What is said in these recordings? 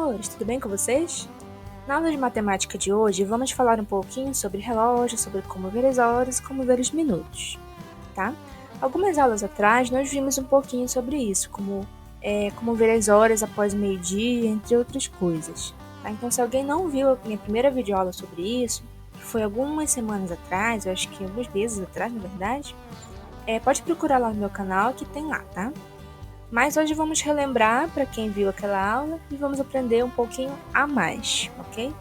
amores, tudo bem com vocês? Na aula de matemática de hoje, vamos falar um pouquinho sobre relógio, sobre como ver as horas e como ver os minutos, tá? Algumas aulas atrás, nós vimos um pouquinho sobre isso, como ver as horas após o meio-dia, entre outras coisas, tá? Então, se alguém não viu a minha primeira videoaula sobre isso, que foi algumas semanas atrás, eu acho que alguns meses atrás, na verdade, pode procurar lá no meu canal que tem lá, tá? Mas hoje vamos relembrar para quem viu aquela aula e vamos aprender um pouquinho a mais, ok?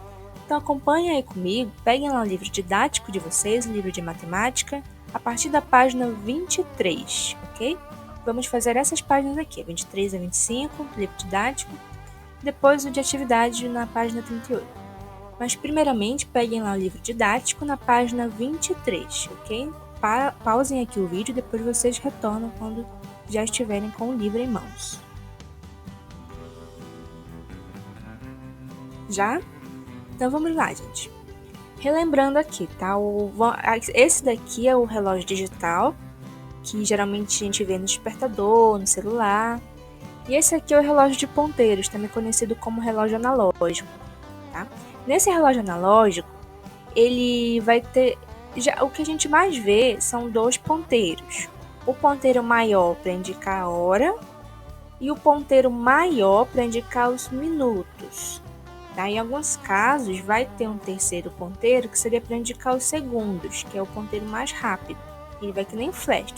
Então acompanhem aí comigo, peguem lá o livro didático de vocês, o livro de matemática, a partir da página 23, ok? Vamos fazer essas páginas aqui, 23 a 25, do livro didático, depois o de atividade na página 38. Mas primeiramente, peguem lá o livro didático na página 23, ok? Pausem aqui o vídeo e depois vocês retornam quando já estiverem com o livro em mãos. Já? Então vamos lá, gente. Relembrando aqui, tá? Esse daqui é o relógio digital, que geralmente a gente vê no despertador, no celular. E esse aqui é o relógio de ponteiros, também conhecido como relógio analógico, tá? Nesse relógio analógico, ele vai ter... o que a gente mais vê são dois ponteiros. O ponteiro maior para indicar a hora e o ponteiro maior para indicar os minutos. Tá? Em alguns casos, vai ter um terceiro ponteiro que seria para indicar os segundos, que é o ponteiro mais rápido. Ele vai que nem flash.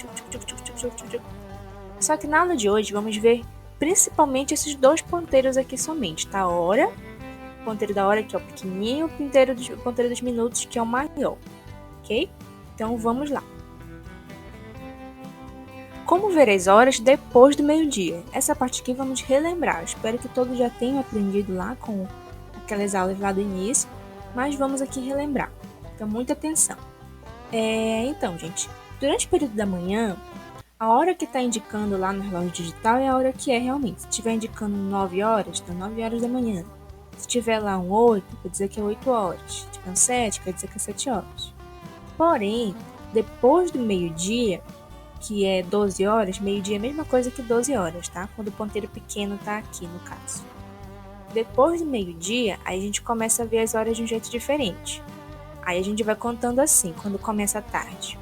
Só que na aula de hoje vamos ver principalmente esses dois ponteiros aqui somente, tá? A hora, o ponteiro da hora que é o pequenininho, o ponteiro dos minutos que é o maior, ok? Então vamos lá. Como ver as horas depois do meio-dia? Essa parte aqui vamos relembrar. Espero que todos já tenham aprendido lá com aquelas aulas lá do início, mas vamos aqui relembrar. Então, muita atenção. Então, gente, durante o período da manhã, a hora que está indicando lá no relógio digital é a hora que é realmente. Se estiver indicando 9 horas, então 9 horas da manhã. Se tiver lá um 8, quer dizer que é 8 horas. Se tiver um 7, quer dizer que é 7 horas. Porém, depois do meio-dia, que é 12 horas, meio-dia é a mesma coisa que 12 horas, tá? Quando o ponteiro pequeno tá aqui, no caso. Depois do meio-dia, aí a gente começa a ver as horas de um jeito diferente. Aí a gente vai contando assim, quando começa a tarde.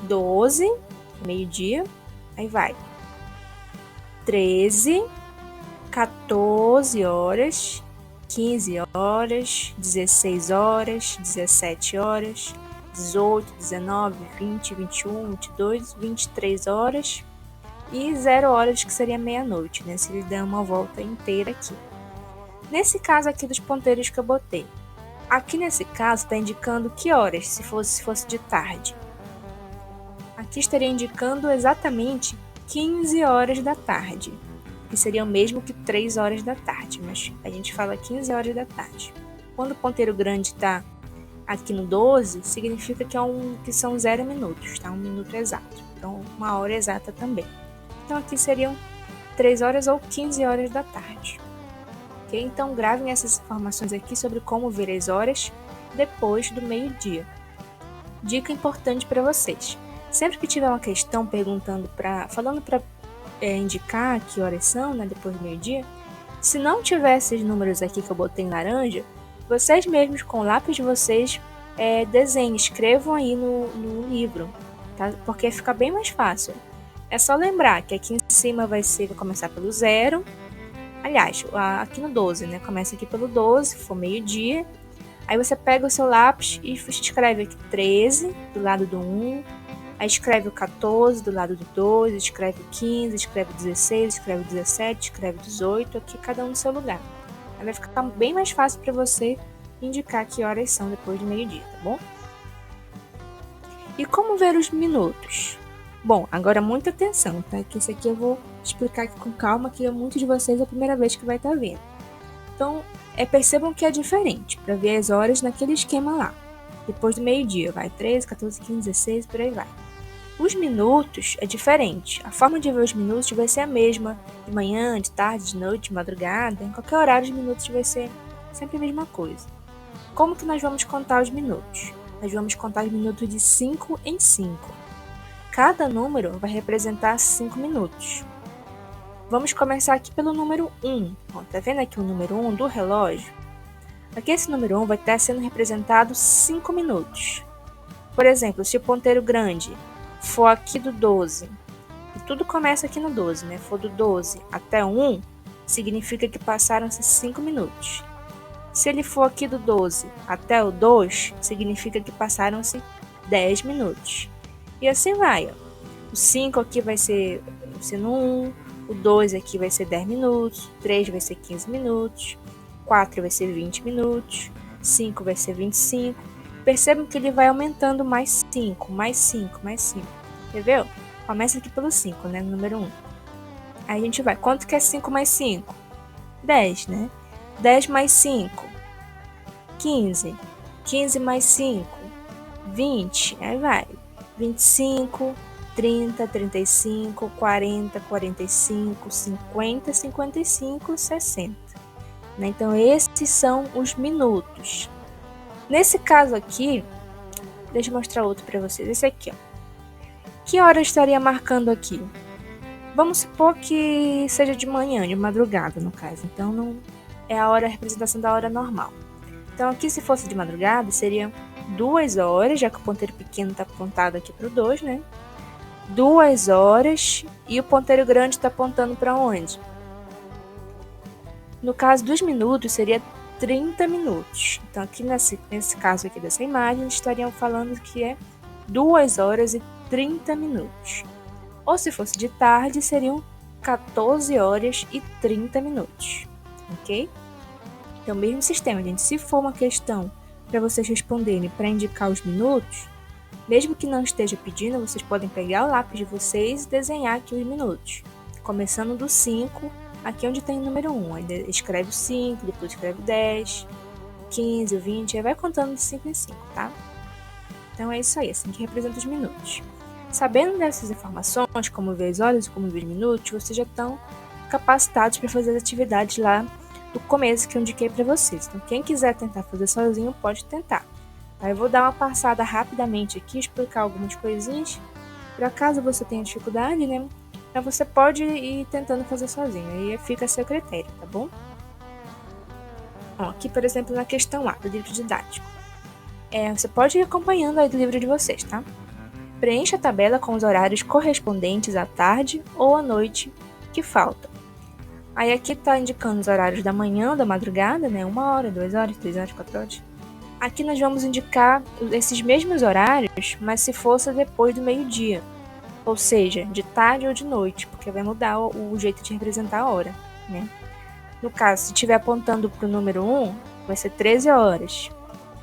12, meio-dia, aí vai. 13, 14 horas, 15 horas, 16 horas, 17 horas, 18, 19, 20, 21, 22, 23 horas e 0 horas, que seria meia-noite, né? Se ele der uma volta inteira aqui. Nesse caso aqui dos ponteiros que eu botei, aqui nesse caso está indicando que horas, se fosse de tarde. Aqui estaria indicando exatamente 15 horas da tarde, que seria o mesmo que 3 horas da tarde, mas a gente fala 15 horas da tarde. Quando o ponteiro grande está aqui no 12, significa que são 0 minutos, tá? 1 minuto exato. Então, 1 hora exata também. Então, aqui seriam 3 horas ou 15 horas da tarde. Ok? Então, gravem essas informações aqui sobre como ver as horas depois do meio-dia. Dica importante para vocês. Sempre que tiver uma questão falando para indicar que horas são, né, depois do meio-dia, se não tiver esses números aqui que eu botei em laranja, vocês mesmos, com o lápis de vocês, desenhem, escrevam aí no livro, tá? Porque fica bem mais fácil. É só lembrar que aqui em cima vai começar pelo 0. Aliás, aqui no 12, né? Começa aqui pelo 12, se for meio-dia. Aí você pega o seu lápis e escreve aqui 13 do lado do 1. Aí escreve o 14 do lado do 2, escreve o 15, escreve o 16, escreve o 17, escreve o 18, aqui cada um no seu lugar. Aí vai ficar bem mais fácil para você indicar que horas são depois do meio-dia, tá bom? E como ver os minutos? Bom, agora muita atenção, tá? Que isso aqui eu vou explicar aqui com calma, que muitos de vocês é a primeira vez que vai estar vendo. Então, percebam que é diferente, para ver as horas naquele esquema lá. Depois do meio-dia, vai 13, 14, 15, 16, por aí vai. Os minutos é diferente. A forma de ver os minutos vai ser a mesma. De manhã, de tarde, de noite, de madrugada. Em qualquer horário, os minutos vai ser sempre a mesma coisa. Como que nós vamos contar os minutos? Nós vamos contar os minutos de 5 em 5. Cada número vai representar 5 minutos. Vamos começar aqui pelo número 1. Ó, tá vendo aqui o número 1 do relógio? Aqui esse número 1 vai estar sendo representado 5 minutos. Por exemplo, se o ponteiro grande for aqui do 12, e tudo começa aqui no 12, né? For do 12 até o 1, significa que passaram-se 5 minutos. Se ele for aqui do 12 até o 2, significa que passaram-se 10 minutos. E assim vai, ó. O 5 aqui vai ser no 1, o 2 aqui vai ser 10 minutos, o 3 vai ser 15 minutos, 4 vai ser 20 minutos, 5 vai ser 25. Percebam que ele vai aumentando mais 5, mais 5, mais 5. Entendeu? Começa aqui pelo 5, né? No número 1. Aí a gente vai. Quanto que é 5 mais 5? 10, né? 10 mais 5, 15. 15 mais 5, 20. Aí vai. 25, 30, 35, 40, 45, 50, 55, 60. Né? Então, esses são os minutos. Nesse caso aqui, deixa eu mostrar outro para vocês. Esse aqui, ó. Que hora eu estaria marcando aqui? Vamos supor que seja de manhã, de madrugada, no caso. Então, não é a representação da hora normal. Então, aqui, se fosse de madrugada, seria 2 horas, já que o ponteiro pequeno está apontado aqui para o 2, né? 2 horas e o ponteiro grande está apontando para onde? No caso dos minutos, seria 30 minutos. Então, aqui nesse caso aqui dessa imagem, estariam falando que é 2 horas e 30 minutos. Ou se fosse de tarde, seriam 14 horas e 30 minutos. Ok? Então, mesmo sistema, gente. Se for uma questão para vocês responderem para indicar os minutos, mesmo que não esteja pedindo, vocês podem pegar o lápis de vocês e desenhar aqui os minutos. Começando do 5, aqui onde tem o número 1. Aí escreve o 5, depois escreve o 10, o 15, o 20, aí vai contando de 5 em 5, tá? Então é isso aí, assim que representa os minutos. Sabendo dessas informações, como ver as horas e como ver os minutos, vocês já estão capacitados para fazer as atividades lá do começo que eu indiquei para vocês. Então, quem quiser tentar fazer sozinho, pode tentar. Aí eu vou dar uma passada rapidamente aqui, explicar algumas coisinhas. Por acaso você tenha dificuldade, né? Mas você pode ir tentando fazer sozinho, aí fica a seu critério, tá bom? Ó, aqui, por exemplo, na questão A do livro didático. Você pode ir acompanhando aí do livro de vocês, tá? Preencha a tabela com os horários correspondentes à tarde ou à noite que faltam. Aí aqui está indicando os horários da manhã, da madrugada, né? 1 hora, 2 horas, 3 horas, 4 horas. Aqui nós vamos indicar esses mesmos horários, mas se fosse depois do meio-dia. Ou seja, de tarde ou de noite, porque vai mudar o jeito de representar a hora, né? No caso, se estiver apontando para o número 1, vai ser 13 horas. Se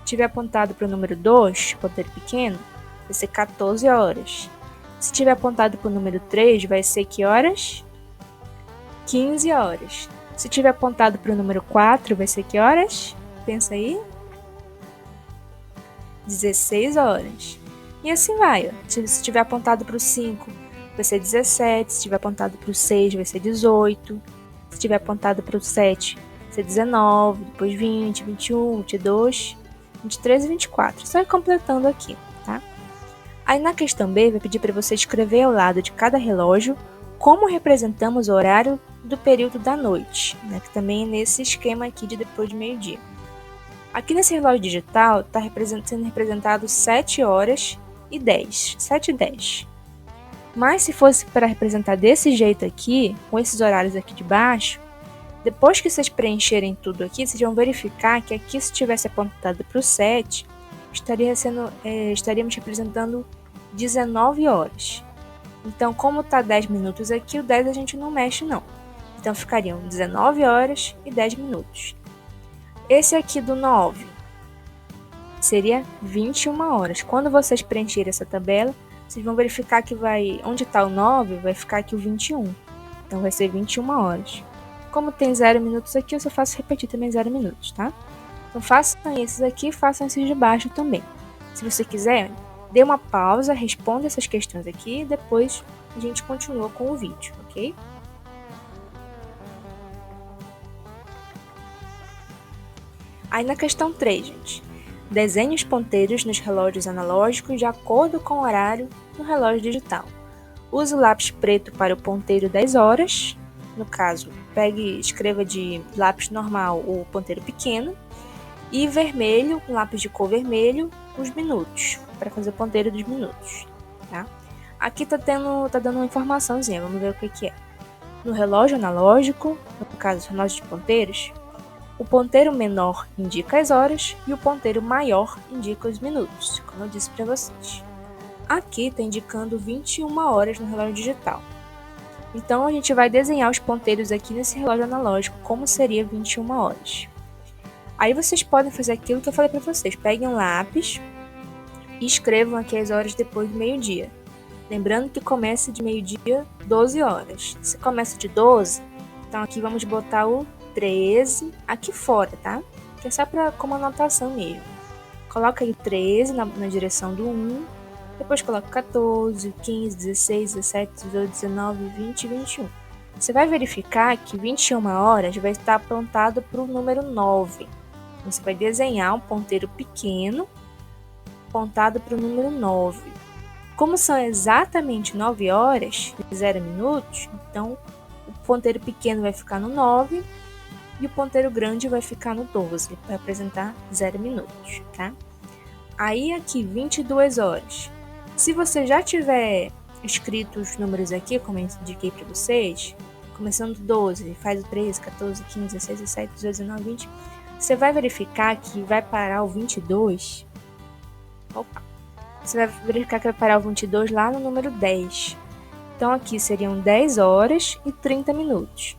estiver apontado para o número 2, ponteiro pequeno, vai ser 14 horas. Se estiver apontado para o número 3, vai ser que horas? 15 horas. Se estiver apontado para o número 4, vai ser que horas? Pensa aí. 16 horas. E assim vai, ó. Se estiver apontado para o 5, vai ser 17. Se estiver apontado para o 6, vai ser 18. Se estiver apontado para o 7, vai ser 19. Depois 20, 21, 22, 23 e 24. Só ir completando aqui, tá? Aí na questão B, vai pedir para você escrever ao lado de cada relógio como representamos o horário do período da noite, né? Que também é nesse esquema aqui de depois de meio-dia. Aqui nesse relógio digital está sendo representado 7 horas e 10, 7 e 10. Mas se fosse para representar desse jeito aqui, com esses horários aqui de baixo, depois que vocês preencherem tudo aqui, vocês vão verificar que aqui, se tivesse apontado para o 7, estaríamos representando 19 horas. Então, como está 10 minutos aqui, o 10 a gente não mexe não. Então, ficariam 19 horas e 10 minutos. Esse aqui do 9 seria 21 horas. Quando vocês preencherem essa tabela, vocês vão verificar que onde está o 9, vai ficar aqui o 21. Então, vai ser 21 horas. Como tem 0 minutos aqui, eu só faço repetir também 0 minutos, tá? Então, façam esses aqui, façam esses de baixo também. Se você quiser, dê uma pausa, responda essas questões aqui e depois a gente continua com o vídeo, ok? Aí na questão 3, gente. Desenhe os ponteiros nos relógios analógicos de acordo com o horário no relógio digital. Use o lápis preto para o ponteiro 10 horas, no caso, escreva de lápis normal o ponteiro pequeno, e vermelho, com lápis de cor vermelho, os minutos, para fazer o ponteiro dos minutos, tá? Aqui tá dando uma informaçãozinha, vamos ver o que é. No relógio analógico, no caso, os relógios de ponteiros, o ponteiro menor indica as horas e o ponteiro maior indica os minutos, como eu disse para vocês. Aqui está indicando 21 horas no relógio digital. Então, a gente vai desenhar os ponteiros aqui nesse relógio analógico, como seria 21 horas. Aí vocês podem fazer aquilo que eu falei para vocês. Peguem um lápis e escrevam aqui as horas depois do meio-dia. Lembrando que começa de meio-dia, 12 horas. Se começa de 12, então aqui vamos botar o 13 aqui fora, tá? Que é só como anotação mesmo. Coloca aí o 13 na direção do 1, depois coloca 14, 15, 16, 17, 18, 19, 20 e 21. Você vai verificar que 21 horas vai estar apontado para o número 9. Você vai desenhar um ponteiro pequeno apontado para o número 9. Como são exatamente 9 horas e 0 minutos, então o ponteiro pequeno vai ficar no 9 e o ponteiro grande vai ficar no 12, para representar 0 minutos, tá? Aí aqui, 22 horas. Se você já tiver escrito os números aqui, como eu indiquei para vocês, começando do 12, faz o 13, 14, 15, 16, 17, 18, 19, 20, você vai verificar que vai parar o 22. Você vai verificar que vai parar o 22 lá no número 10. Então aqui seriam 10 horas e 30 minutos.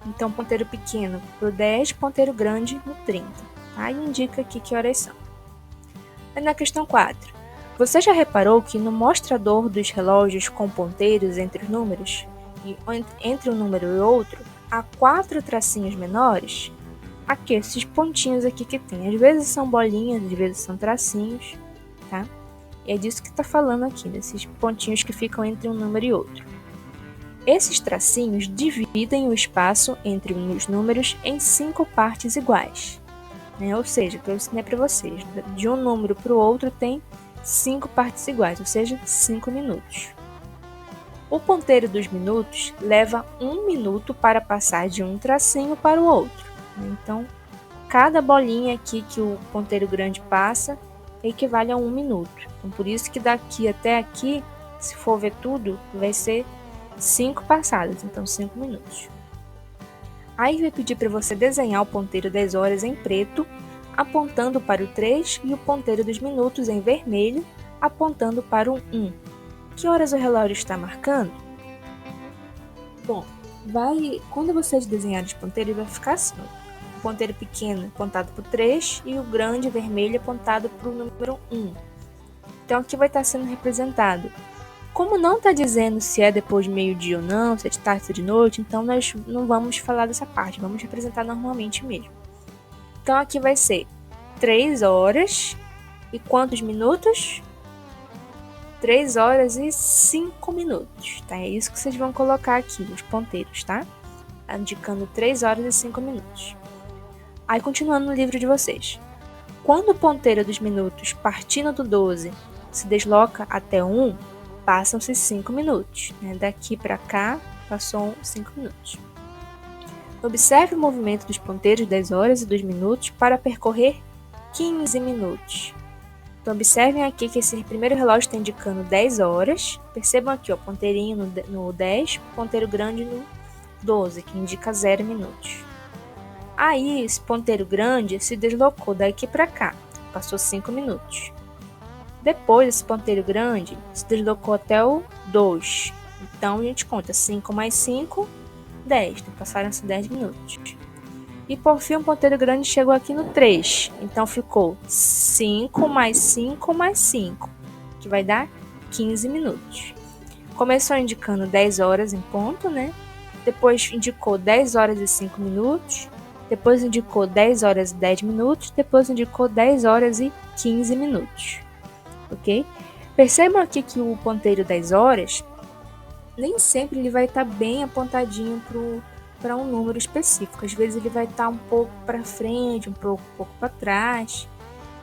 Então ponteiro pequeno para o 10, ponteiro grande no 30. Aí indica aqui que horas são. Aí na questão 4. Você já reparou que no mostrador dos relógios com ponteiros entre os números, e entre um número e outro, há 4 tracinhos menores? Aqui, esses pontinhos aqui que tem. Às vezes são bolinhas, às vezes são tracinhos, tá? E é disso que está falando aqui, desses pontinhos que ficam entre um número e outro. Esses tracinhos dividem o espaço entre os números em 5 partes iguais, né? Ou seja, que eu ensinei para vocês, de um número para o outro tem 5 partes iguais, ou seja, 5 minutos. O ponteiro dos minutos leva 1 minuto para passar de um tracinho para o outro. Então, cada bolinha aqui que o ponteiro grande passa equivale a 1 minuto. Então, por isso que daqui até aqui, se for ver tudo, vai ser 5 passadas, então 5 minutos. Aí vai pedir para você desenhar o ponteiro das horas em preto, apontando para o 3, e o ponteiro dos minutos em vermelho, apontando para o 1. Que horas o relógio está marcando? Bom, quando vocês desenharem os ponteiros, vai ficar assim. O ponteiro pequeno apontado para o 3 e o grande vermelho apontado para o número 1. Então aqui vai estar sendo representado. Como não está dizendo se é depois de meio-dia ou não, se é de tarde ou de noite, então nós não vamos falar dessa parte, vamos representar normalmente mesmo. Então aqui vai ser 3 horas e quantos minutos? 3 horas e 5 minutos, tá? É isso que vocês vão colocar aqui, os ponteiros, tá? Indicando 3 horas e 5 minutos. Aí, continuando no livro de vocês. Quando o ponteiro dos minutos, partindo do 12, se desloca até 1, passam-se 5 minutos. Né? Daqui para cá, passou 5 minutos. Observe o movimento dos ponteiros das horas e dos minutos para percorrer 15 minutos. Então, observem aqui que esse primeiro relógio está indicando 10 horas. Percebam aqui, ó, ponteirinho no 10, ponteiro grande no 12, que indica 0 minutos. Aí, esse ponteiro grande se deslocou daqui para cá, passou 5 minutos. Depois, esse ponteiro grande se deslocou até o 2. Então, a gente conta 5 mais 5, 10. Então, passaram-se 10 minutos. E, por fim, o ponteiro grande chegou aqui no 3. Então, ficou 5 mais 5 mais 5, que vai dar 15 minutos. Começou indicando 10 horas em ponto, né? Depois indicou 10 horas e 5 minutos. Depois indicou 10 horas e 10 minutos. Depois indicou 10 horas e 15 minutos. Ok? Percebam aqui que o ponteiro das horas, nem sempre ele vai estar bem apontadinho para um número específico. Às vezes ele vai estar um pouco para frente, um pouco para trás.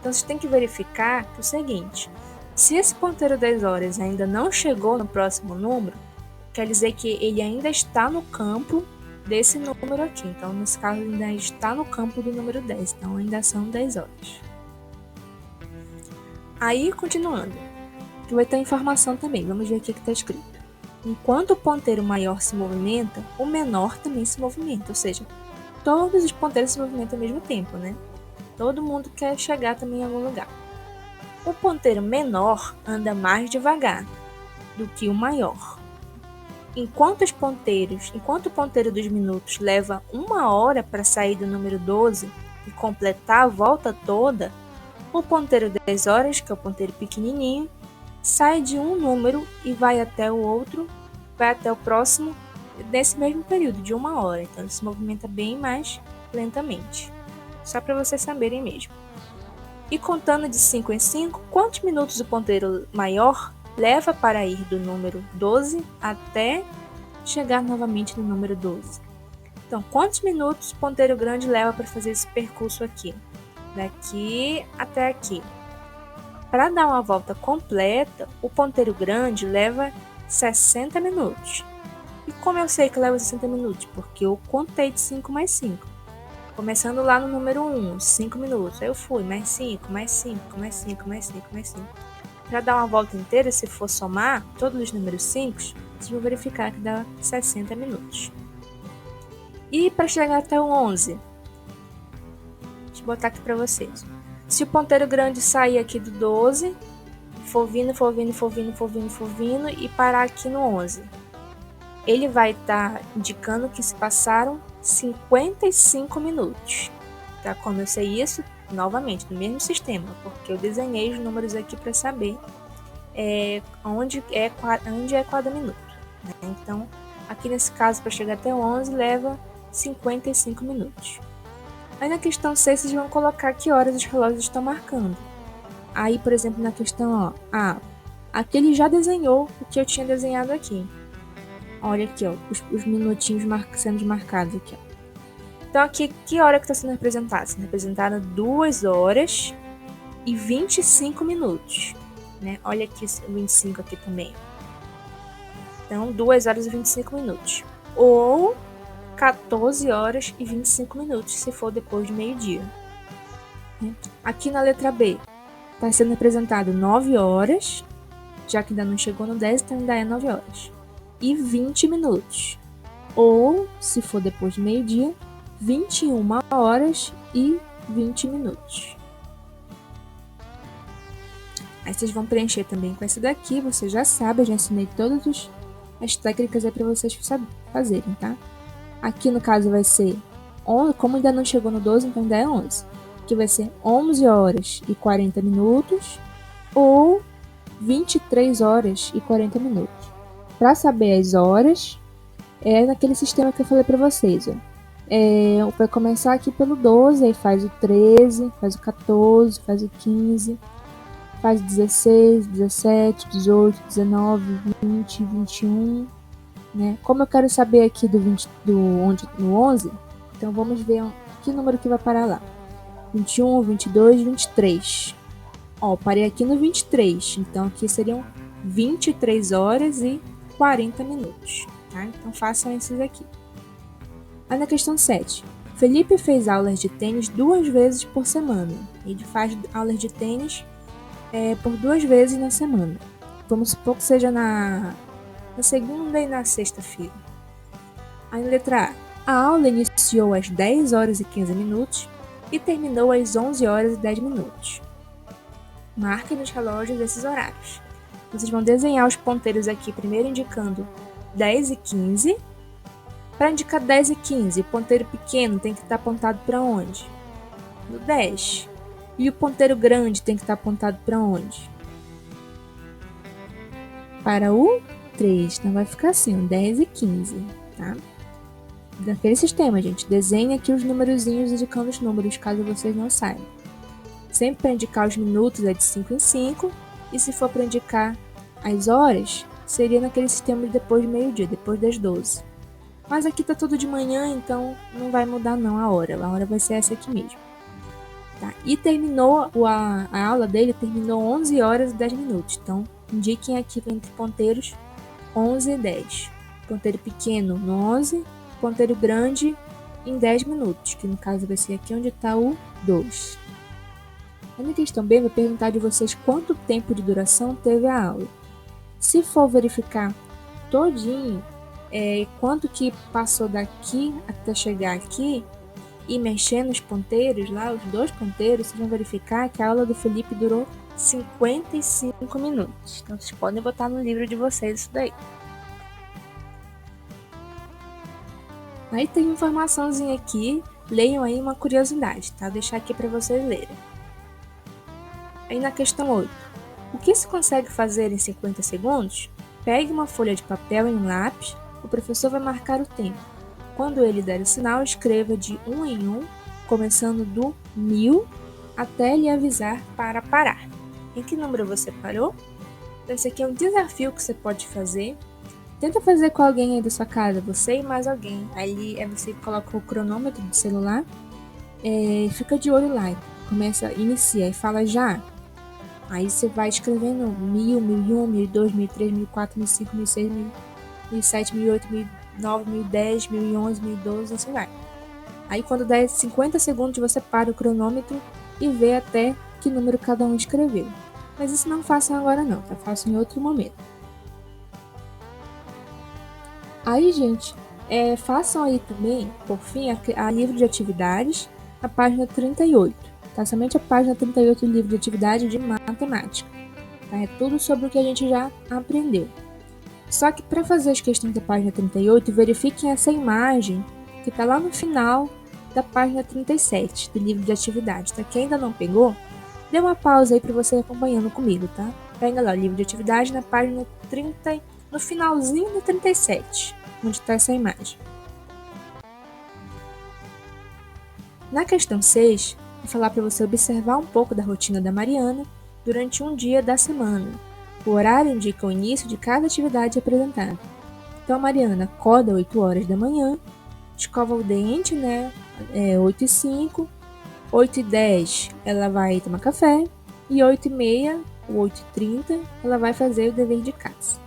Então você tem que verificar que é o seguinte: se esse ponteiro das horas ainda não chegou no próximo número, quer dizer que ele ainda está no campo desse número aqui. Então, nesse caso, ainda está no campo do número 10. Então, ainda são 10 horas. Aí, continuando, que vai ter informação também. Vamos ver o que está escrito. Enquanto o ponteiro maior se movimenta, o menor também se movimenta. Ou seja, todos os ponteiros se movimentam ao mesmo tempo, né? Todo mundo quer chegar também em algum lugar. O ponteiro menor anda mais devagar do que o maior. Enquanto o ponteiro dos minutos leva 1 hora para sair do número 12 e completar a volta toda, o ponteiro 10 horas, que é o ponteiro pequenininho, sai de um número e vai até o outro, vai até o próximo, nesse mesmo período de 1 hora. Então ele se movimenta bem mais lentamente. Só para vocês saberem mesmo. E contando de 5 em 5, quantos minutos o ponteiro maior leva para ir do número 12 até chegar novamente no número 12? Então, quantos minutos o ponteiro grande leva para fazer esse percurso aqui? Daqui até aqui. Para dar uma volta completa, o ponteiro grande leva 60 minutos. E como eu sei que leva 60 minutos? Porque eu contei de 5 mais 5. Começando lá no número 1, 5 minutos. Aí eu fui, mais 5, mais 5, mais 5, mais 5, mais 5. Para dar uma volta inteira, se for somar todos os números 5, vocês vão verificar que dá 60 minutos. E para chegar até o 11, deixa eu botar aqui para vocês. Se o ponteiro grande sair aqui do 12, for vindo e parar aqui no 11, ele vai estar indicando que se passaram 55 minutos. Tá? Como eu sei isso? Novamente, no mesmo sistema, porque eu desenhei os números aqui para saber onde é cada minuto. Né? Então, aqui nesse caso, para chegar até o 11, leva 55 minutos. Aí na questão 6, vocês vão colocar que horas os relógios estão marcando. Aí, por exemplo, na questão, aqui ele já desenhou o que eu tinha desenhado aqui. Olha aqui, os minutinhos sendo marcados aqui. Então, aqui, que hora que está sendo representada? Sendo representada 2 horas e 25 minutos. Né? Olha aqui o 25 aqui também. Então, 2 horas e 25 minutos. Ou 14 horas e 25 minutos, se for depois de meio-dia. Aqui na letra B, está sendo representado 9 horas, já que ainda não chegou no 10, então ainda é 9 horas. E 20 minutos. Ou, se for depois de meio-dia, 21 horas e 20 minutos. Aí vocês vão preencher também com essa daqui, você já sabe, eu já ensinei todas as técnicas aí para vocês fazerem, tá? Aqui no caso vai ser, como ainda não chegou no 12, então ainda é 11. Aqui vai ser 11 horas e 40 minutos ou 23 horas e 40 minutos. Para saber as horas, é naquele sistema que eu falei para vocês. Vai começar aqui pelo 12, aí faz o 13, faz o 14, faz o 15, faz o 16, 17, 18, 19, 20, 21... Né? Como eu quero saber aqui no 11, então vamos ver que número que vai parar lá. 21, 22, 23. Parei aqui no 23, então aqui seriam 23 horas e 40 minutos. Tá? Então façam esses aqui. Aí na questão 7. Felipe fez aulas de tênis 2 vezes por semana. Ele faz aulas de tênis por 2 vezes na semana. Vamos supor que seja na segunda e na sexta-feira. Aí na letra A. A aula iniciou às 10 horas e 15 minutos e terminou às 11 horas e 10 minutos. Marquem nos relógios esses horários. Vocês vão desenhar os ponteiros aqui, primeiro indicando 10 e 15. Para indicar 10 e 15, o ponteiro pequeno tem que estar apontado para onde? No 10. E o ponteiro grande tem que estar apontado para onde? Para o 3. Então vai ficar assim, 10 e 15, tá? Daquele sistema, gente. Desenhe aqui os numerozinhos indicando os números, caso vocês não saibam. Sempre para indicar os minutos é de 5 em 5. E se for para indicar as horas, seria naquele sistema de depois de meio-dia, depois das 12. Mas aqui tá tudo de manhã, então não vai mudar não a hora. A hora vai ser essa aqui mesmo. Tá? E terminou, a aula dele terminou 11 horas e 10 minutos. Então, indiquem aqui entre ponteiros 11 e 10. Ponteiro pequeno no 11, ponteiro grande em 10 minutos, que no caso vai ser aqui onde está o 2. Na questão B, vai perguntar de vocês quanto tempo de duração teve a aula. Se for verificar todinho, quanto que passou daqui até chegar aqui, e mexer nos ponteiros lá, os 2 ponteiros, vocês vão verificar que a aula do Felipe durou 55 minutos. Então, vocês podem botar no livro de vocês isso daí. Aí tem informaçãozinha aqui, leiam aí uma curiosidade, tá? Vou deixar aqui para vocês lerem. Aí na questão 8. O que se consegue fazer em 50 segundos? Pegue uma folha de papel e um lápis, o professor vai marcar o tempo. Quando ele der o sinal, escreva de 1 em 1, começando do 1000 até ele avisar para parar. Em que número você parou? Esse aqui é um desafio que você pode fazer. Tenta fazer com alguém aí da sua casa, você e mais alguém. Aí você coloca o cronômetro do celular, fica de olho lá, inicia e fala já. Aí você vai escrevendo 1000, 1001, 1002, 1003, 1004, 1005, 1006, 1007, 1008, 1009, 1010, 1011, 1012, assim vai. Aí quando der 50 segundos você para o cronômetro e vê até que número cada um escreveu. Mas isso não façam agora não, tá? Façam em outro momento. Aí, gente, façam aí também, por fim, a livro de atividades, a página 38. Tá? Somente a página 38 do livro de atividade de matemática. Tá? É tudo sobre o que a gente já aprendeu. Só que para fazer as questões da página 38, verifiquem essa imagem que está lá no final da página 37 do livro de atividade. Tá? Quem ainda não pegou, dê uma pausa aí para você ir acompanhando comigo, tá? Pega lá o livro de atividade na página 30, no finalzinho do 37, onde está essa imagem. Na questão 6, vou falar para você observar um pouco da rotina da Mariana durante um dia da semana. O horário indica o início de cada atividade apresentada. Então, a Mariana acorda às 8 horas da manhã, escova o dente, 8h05, 8h10 ela vai tomar café e 8h30 ou 8h30 ela vai fazer o dever de casa.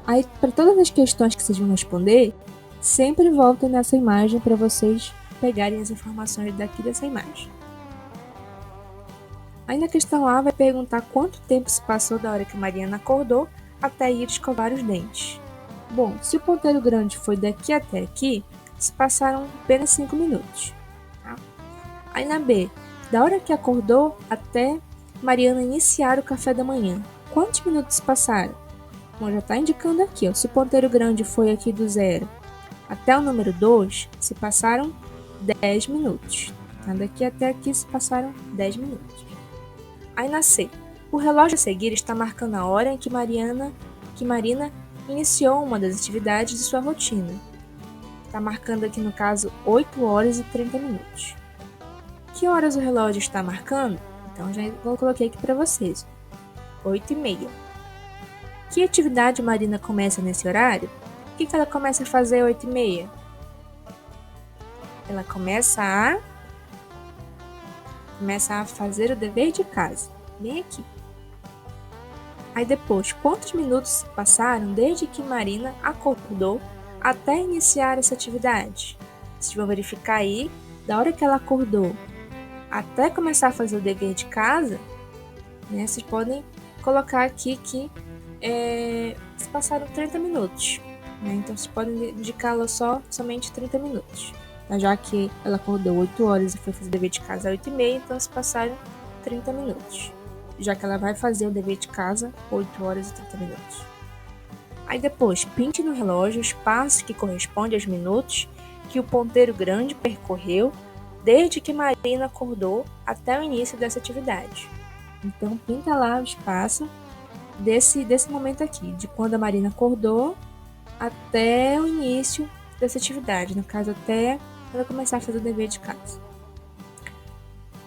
Aí, para todas as questões que vocês vão responder, sempre voltem nessa imagem para vocês pegarem as informações daqui dessa imagem. Aí na questão A vai perguntar quanto tempo se passou da hora que a Mariana acordou até ir escovar os dentes. Bom, se o ponteiro grande foi daqui até aqui, se passaram apenas 5 minutos. Tá? Aí na B, da hora que acordou até Mariana iniciar o café da manhã, quantos minutos se passaram? Bom, já está indicando aqui, ó, se o ponteiro grande foi aqui do 0 até o número 2, se passaram 10 minutos. Tá? Daqui até aqui se passaram 10 minutos. Aí na C, o relógio a seguir está marcando a hora em que Marina iniciou uma das atividades de sua rotina. Está marcando aqui no caso 8 horas e 30 minutos. Que horas o relógio está marcando? Então já coloquei aqui para vocês. 8h30. Que atividade Marina começa nesse horário? O que ela começa a fazer às 8h30? Ela começa a fazer o dever de casa, bem aqui. Aí depois, quantos minutos se passaram desde que Marina acordou até iniciar essa atividade? Vocês vão verificar aí, da hora que ela acordou até começar a fazer o dever de casa, vocês podem colocar aqui que se passaram 30 minutos. Então vocês podem indicá-la somente 30 minutos. Já que ela acordou 8 horas e foi fazer o dever de casa às 8h30, então se passaram 30 minutos. Já que ela vai fazer o dever de casa 8 horas e 30 minutos. Aí depois, pinte no relógio o espaço que corresponde aos minutos que o ponteiro grande percorreu desde que Marina acordou até o início dessa atividade. Então pinta lá o espaço desse momento aqui, de quando a Marina acordou até o início dessa atividade, no caso até ela começar a fazer o dever de casa.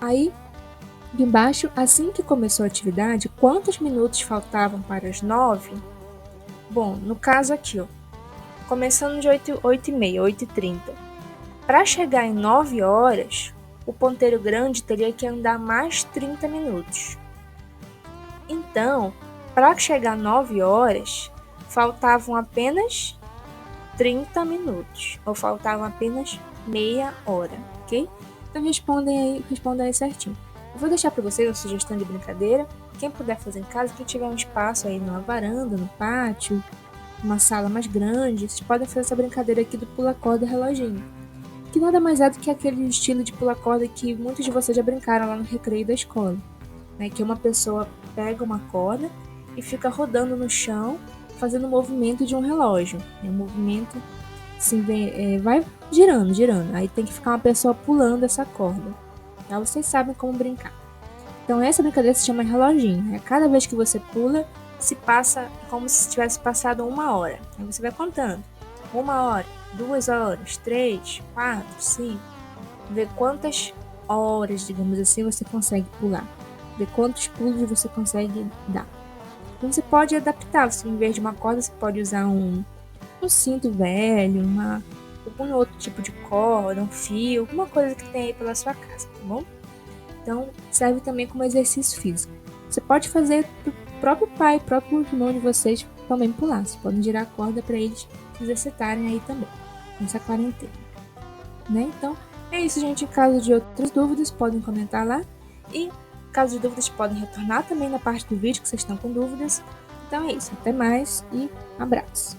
Aí, embaixo, assim que começou a atividade, quantos minutos faltavam para as 9? Bom, no caso aqui, começando de 8h30, 8h30. Para chegar em 9 horas, o ponteiro grande teria que andar mais 30 minutos. Então, para chegar a 9 horas, faltavam apenas 30 minutos, ou faltavam apenas meia hora, ok? Então respondam aí certinho. Eu vou deixar para vocês uma sugestão de brincadeira. Quem puder fazer em casa, quem tiver um espaço aí numa varanda, no pátio, uma sala mais grande, vocês podem fazer essa brincadeira aqui do pula-corda reloginho. Que nada mais é do que aquele estilo de pula-corda que muitos de vocês já brincaram lá no recreio da escola. Né? Que uma pessoa pega uma corda e fica rodando no chão, fazendo o movimento de um relógio. O movimento assim, vai girando. Aí tem que ficar uma pessoa pulando essa corda. Tá? Vocês sabem como brincar. Então essa brincadeira se chama reloginho. Cada vez que você pula, se passa como se tivesse passado 1 hora. Aí você vai contando. 1 hora, 2 horas, 3, 4, 5. Ver quantas horas, digamos assim, você consegue pular. Ver quantos pulos você consegue dar. Então você pode adaptar. Você, em vez de uma corda, você pode usar um cinto velho, algum outro tipo de corda, um fio, alguma coisa que tem aí pela sua casa, tá bom? Então serve também como exercício físico. Você pode fazer pro próprio pai, próprio irmão de vocês também pular. Vocês podem girar a corda para eles se exercitarem aí também, nessa quarentena. Né? Então é isso, gente. Em caso de outras dúvidas, podem comentar lá. E caso de dúvidas, podem retornar também na parte do vídeo que vocês estão com dúvidas. Então é isso. Até mais e abraço.